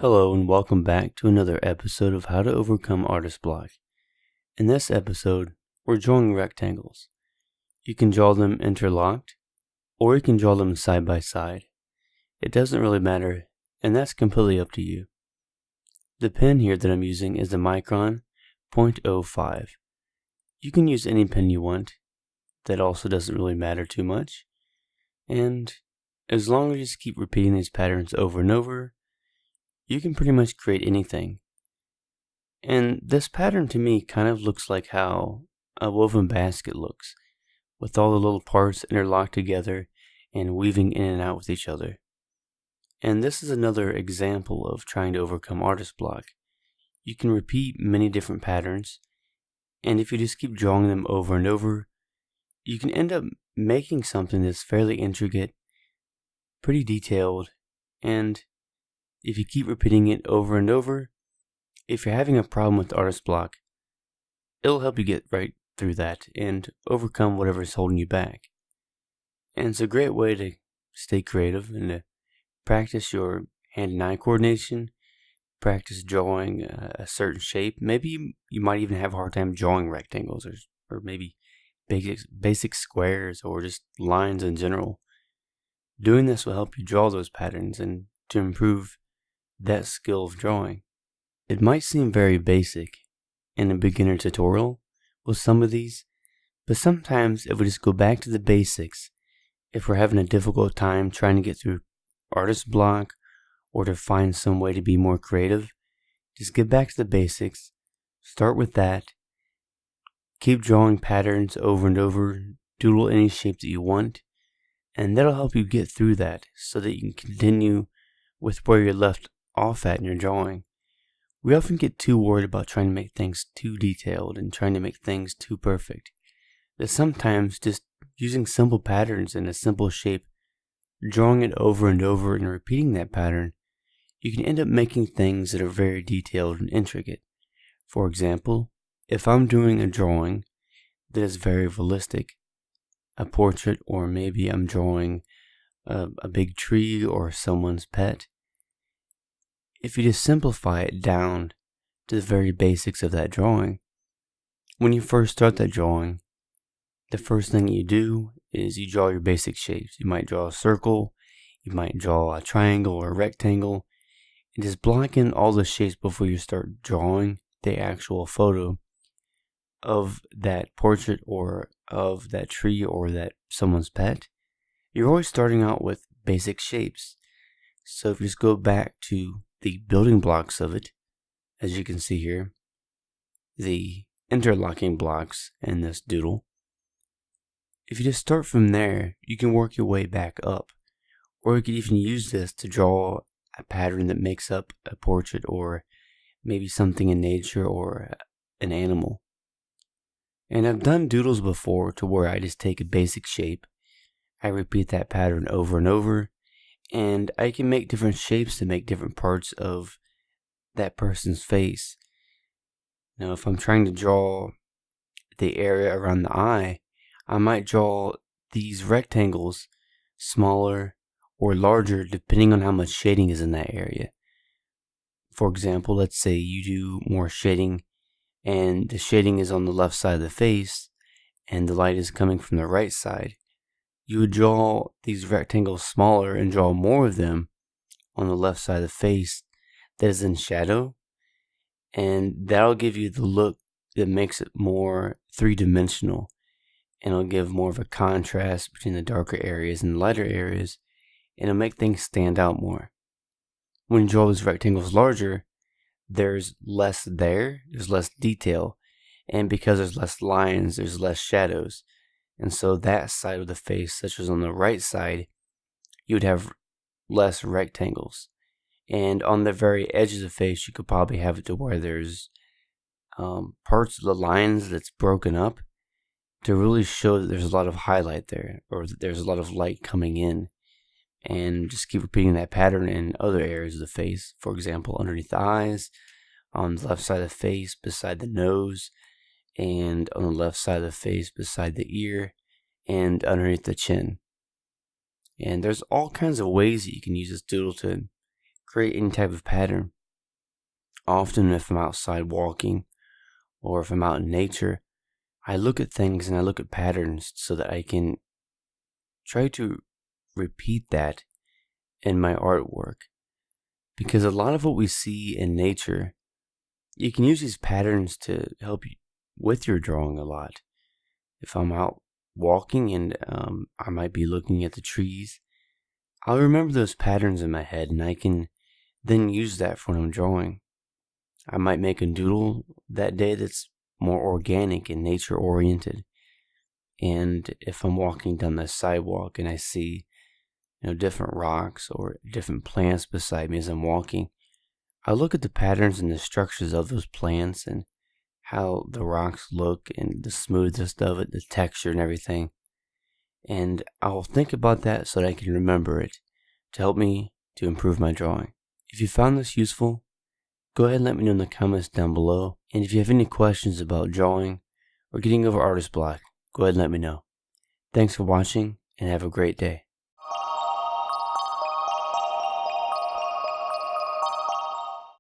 Hello and welcome back to another episode of How to Overcome Artist Block. In this episode, we're drawing rectangles. You can draw them interlocked, or you can draw them side by side. It doesn't really matter, and that's completely up to you. The pen here that I'm using is the Micron .05. You can use any pen you want. That also doesn't really matter too much. And as long as you just keep repeating these patterns over and over, you can pretty much create anything. And this pattern to me kind of looks like how a woven basket looks, with all the little parts interlocked together and weaving in and out with each other. And this is another example of trying to overcome artist block. You can repeat many different patterns, and if you just keep drawing them over and over, you can end up making something that's fairly intricate, pretty detailed, and if you keep repeating it over and over, if you're having a problem with artist block, it'll help you get right through that and overcome whatever's holding you back. And it's a great way to stay creative and to practice your hand and eye coordination, practice drawing a certain shape. Maybe you might even have a hard time drawing rectangles or maybe basic squares or just lines in general. Doing this will help you draw those patterns and to improve that skill of drawing. It might seem very basic in a beginner tutorial with some of these, but sometimes if we just go back to the basics, if we're having a difficult time trying to get through artist block or to find some way to be more creative, just get back to the basics, start with that, keep drawing patterns over and over, doodle any shape that you want, and that'll help you get through that so that you can continue with where you're left off at in your drawing. We often get too worried about trying to make things too detailed and trying to make things too perfect, that sometimes just using simple patterns in a simple shape, drawing it over and over and repeating that pattern, you can end up making things that are very detailed and intricate. For example, if I'm doing a drawing that is very realistic, a portrait, or maybe I'm drawing a big tree or someone's pet, if you just simplify it down to the very basics of that drawing, when you first start that drawing, the first thing you do is you draw your basic shapes. You might draw a circle, you might draw a triangle or a rectangle, and just block in all the shapes before you start drawing the actual photo of that portrait or of that tree or that someone's pet. You're always starting out with basic shapes. So if you just go back to the building blocks of it, as you can see here, the interlocking blocks in this doodle, if you just start from there, you can work your way back up. Or you could even use this to draw a pattern that makes up a portrait or maybe something in nature or an animal. And I've done doodles before to where I just take a basic shape, I repeat that pattern over and over, and I can make different shapes to make different parts of that person's face. Now, if I'm trying to draw the area around the eye, I might draw these rectangles smaller or larger depending on how much shading is in that area. For example, let's say you do more shading and the shading is on the left side of the face and the light is coming from the right side. You would draw these rectangles smaller and draw more of them on the left side of the face that is in shadow, and that'll give you the look that makes it more three-dimensional, and it'll give more of a contrast between the darker areas and the lighter areas, and it'll make things stand out more. When you draw these rectangles larger, there's less there's less detail, and because there's less lines, there's less shadows. And so that side of the face, such as on the right side, you would have less rectangles. And on the very edge of the face, you could probably have it to where there's parts of the lines that's broken up to really show that there's a lot of highlight there, or that there's a lot of light coming in. And just keep repeating that pattern in other areas of the face. For example, underneath the eyes, on the left side of the face, beside the nose, and on the left side of the face beside the ear, and underneath the chin. And there's all kinds of ways that you can use this doodle to create any type of pattern. Often if I'm outside walking or if I'm out in nature, I look at things and I look at patterns so that I can try to repeat that in my artwork. Because a lot of what we see in nature, you can use these patterns to help you with your drawing a lot. If I'm out walking and I might be looking at the trees, I'll remember those patterns in my head and I can then use that for when I'm drawing. I might make a doodle that day that's more organic and nature oriented. And if I'm walking down the sidewalk and I see different rocks or different plants beside me as I'm walking, I look at the patterns and the structures of those plants and how the rocks look and the smoothness of it, the texture and everything. And I'll think about that so that I can remember it to help me to improve my drawing. If you found this useful, go ahead and let me know in the comments down below. And if you have any questions about drawing or getting over artist block, go ahead and let me know. Thanks for watching and have a great day.